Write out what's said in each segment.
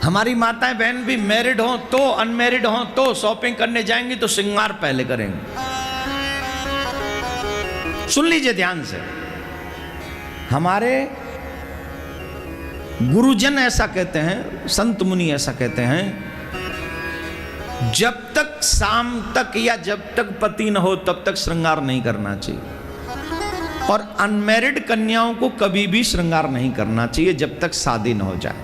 हमारी माताएं बहन भी मैरिड हो तो अनमैरिड हो तो शॉपिंग करने जाएंगी तो श्रृंगार पहले करेंगे। सुन लीजिए ध्यान से, हमारे गुरुजन ऐसा कहते हैं, संत मुनि ऐसा कहते हैं, जब तक शाम तक या जब तक पति न हो तब तक श्रृंगार नहीं करना चाहिए, और अनमैरिड कन्याओं को कभी भी श्रृंगार नहीं करना चाहिए जब तक शादी न हो जाए।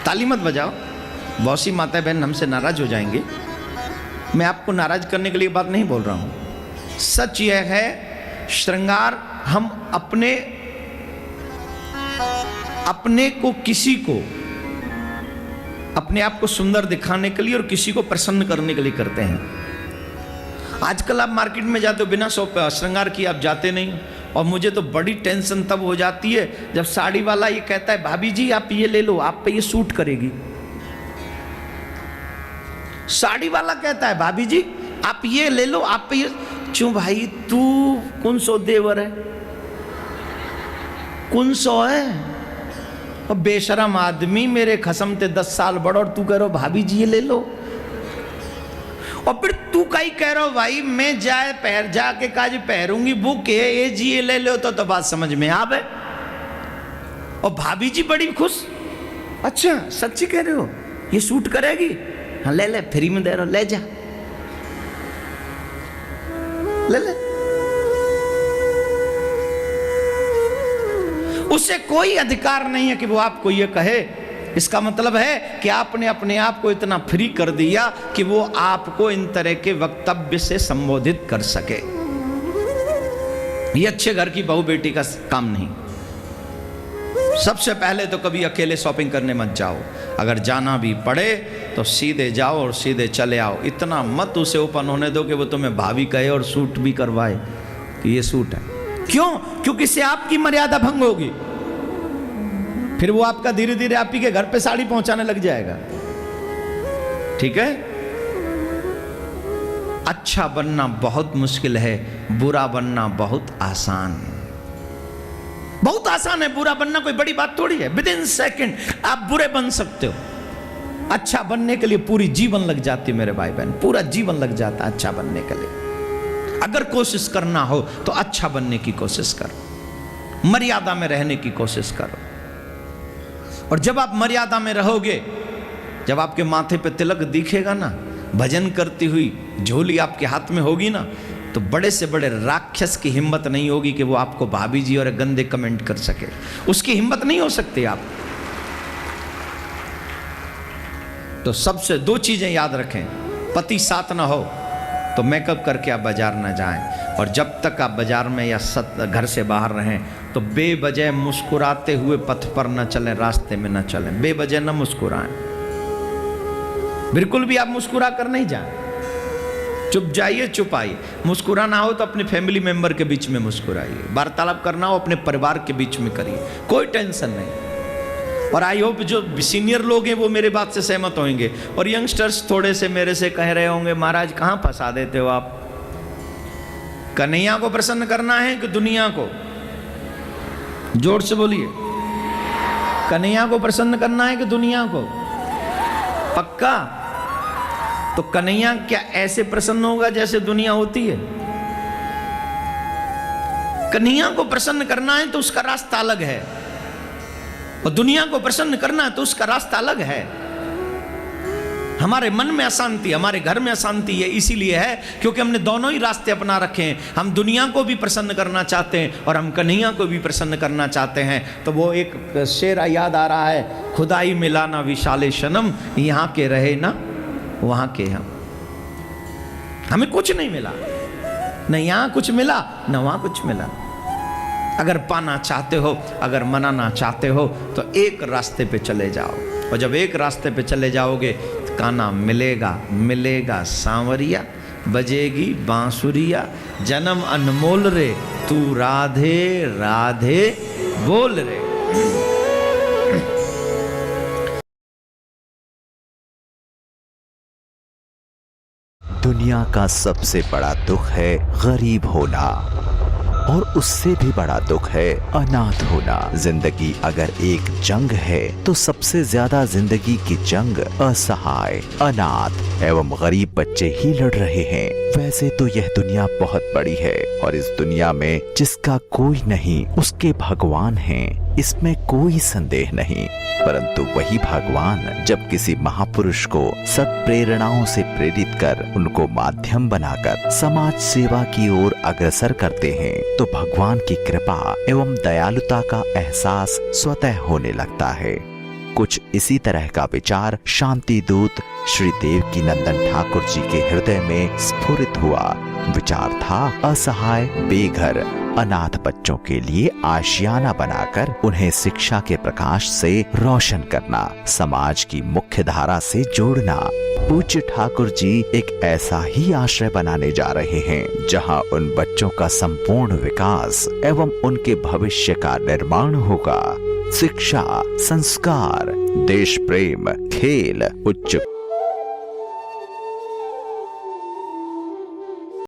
ताली मत बजाओ, बहुत सी माता बहन हमसे नाराज हो जाएंगे। मैं आपको नाराज करने के लिए बात नहीं बोल रहा हूं, सच यह है श्रृंगार हम अपने को किसी को अपने आप को सुंदर दिखाने के लिए और किसी को प्रसन्न करने के लिए करते हैं। आजकल आप मार्केट में जाते हो बिना श्रृंगार किए आप जाते नहीं, और मुझे तो बड़ी टेंशन तब हो जाती है जब साड़ी वाला ये कहता है भाभी जी आप ये ले लो, आप पे ये सूट करेगी। साड़ी वाला कहता है भाभी जी आप ये ले लो, आप पे ये। क्यों भाई, तू कौन सो देवर है, कौन सो है? और बेशरम आदमी, मेरे खसम ते 10 साल बड़ा और तू कह रहा भाभी जी ये ले लो। और फिर तू कहीं कह रहा भाई मैं जाके काज पहरूंगी बुक है ये जी ये ले लो, तो बात समझ में आवे। और भाभी जी बड़ी खुश, अच्छा सच्ची कह रहे हो ये सूट करेगी, हाँ ले ले, फ्री में दे रहा, ले जा ले ले। उसे कोई अधिकार नहीं है कि वो आपको ये कहे। इसका मतलब है कि आपने अपने आप को इतना फ्री कर दिया कि वो आपको इन तरह के वक्तव्य से संबोधित कर सके। ये अच्छे घर की बहू बेटी का काम नहीं। सबसे पहले तो कभी अकेले शॉपिंग करने मत जाओ, अगर जाना भी पड़े तो सीधे जाओ और सीधे चले आओ। इतना मत उसे ओपन होने दो कि वो तुम्हें भाभी कहे और सूट भी करवाए कि ये सूट है। क्यों? क्योंकि इससे आपकी मर्यादा भंग होगी, फिर वो आपका धीरे धीरे आप ही के घर पे साड़ी पहुंचाने लग जाएगा। ठीक है? अच्छा बनना बहुत मुश्किल है, बुरा बनना बहुत आसान। बहुत आसान है बुरा बनना, कोई बड़ी बात थोड़ी है। विद इन सेकेंड आप बुरे बन सकते हो। अच्छा बनने के लिए पूरी जीवन लग जाती है मेरे भाई बहन, पूरा जीवन लग जाता है अच्छा बनने के लिए। अगर कोशिश करना हो तो अच्छा बनने की कोशिश करो, मर्यादा में रहने की कोशिश करो। और जब आप मर्यादा में रहोगे, जब आपके माथे पे तिलक दिखेगा ना, भजन करती हुई झोली आपके हाथ में होगी ना, तो बड़े से बड़े राक्षस की हिम्मत नहीं होगी कि वो आपको भाभी जी और गंदे कमेंट कर सके। उसकी हिम्मत नहीं हो सकती आप। तो सबसे 2 चीजें याद रखें, पति साथ ना हो तो मेकअप करके आप बाजार ना जाएं, और जब तक आप बाजार में या घर से बाहर रहें तो बेवजह मुस्कुराते हुए पथ पर न चलें, रास्ते में न चलें, बेवजह न मुस्कुराएं। बिल्कुल भी आप मुस्कुरा कर नहीं जाएं, चुप जाइए, चुप आइए। मुस्कुराना हो तो अपने फैमिली मेंबर के बीच में मुस्कुराइए, वार्तालाप करना हो अपने परिवार के बीच में करिए, कोई टेंशन नहीं। और आई होप जो सीनियर लोग हैं वो मेरे बात से सहमत होंगे, और यंगस्टर्स थोड़े से मेरे से कह रहे होंगे महाराज कहाँ फंसा देते हो आप, कन्हैया को प्रसन्न करना है कि दुनिया को? जोर से बोलिए, कन्हैया को प्रसन्न करना है कि दुनिया को? पक्का? तो कन्हैया क्या ऐसे प्रसन्न होगा जैसे दुनिया होती है? कन्हैया को प्रसन्न करना है तो उसका रास्ता अलग है, और दुनिया को प्रसन्न करना है तो उसका रास्ता अलग है। हमारे मन में अशांति, हमारे घर में अशांति है इसीलिए है क्योंकि हमने दोनों ही रास्ते अपना रखे हैं। हम दुनिया को भी प्रसन्न करना चाहते हैं और हम कन्हैया को भी प्रसन्न करना चाहते हैं। तो वो एक शेर याद आ रहा है, खुदाई मिला ना विशाले शनम, यहाँ के रहे ना वहाँ के हम। हमें कुछ नहीं मिला, न यहाँ कुछ मिला न वहाँ कुछ मिला। अगर पाना चाहते हो, अगर मनाना चाहते हो तो एक रास्ते पे चले जाओ, और जब एक रास्ते पे चले जाओगे तो काना मिलेगा, मिलेगा सांवरिया, बजेगी बांसुरिया, जन्म अनमोल रे तू राधे राधे बोल रे। दुनिया का सबसे बड़ा दुख है गरीब होना। और उससे भी बड़ा दुख है अनाथ होना। जिंदगी अगर एक जंग है तो सबसे ज्यादा जिंदगी की जंग असहाय, अनाथ एवं गरीब बच्चे ही लड़ रहे हैं। वैसे तो यह दुनिया बहुत बड़ी है और इस दुनिया में जिसका कोई नहीं उसके भगवान हैं, इसमें कोई संदेह नहीं। परंतु वही भगवान जब किसी महापुरुष को सत्प्रेरणाओं से प्रेरित कर उनको माध्यम बनाकर समाज सेवा की ओर अग्रसर करते हैं तो भगवान की कृपा एवं दयालुता का एहसास स्वतः होने लगता है। कुछ इसी तरह का विचार शांति दूत श्री देवकीनंदन ठाकुर जी के हृदय में स्फुरित हुआ। विचार था असहाय, बेघर, अनाथ बच्चों के लिए आशियाना बनाकर उन्हें शिक्षा के प्रकाश से रोशन करना, समाज की मुख्य धारा से जोड़ना। पूज्य ठाकुर जी एक ऐसा ही आश्रय बनाने जा रहे हैं जहां उन बच्चों का संपूर्ण विकास एवं उनके भविष्य का निर्माण होगा। शिक्षा, संस्कार, देश प्रेम, खेल, उच्च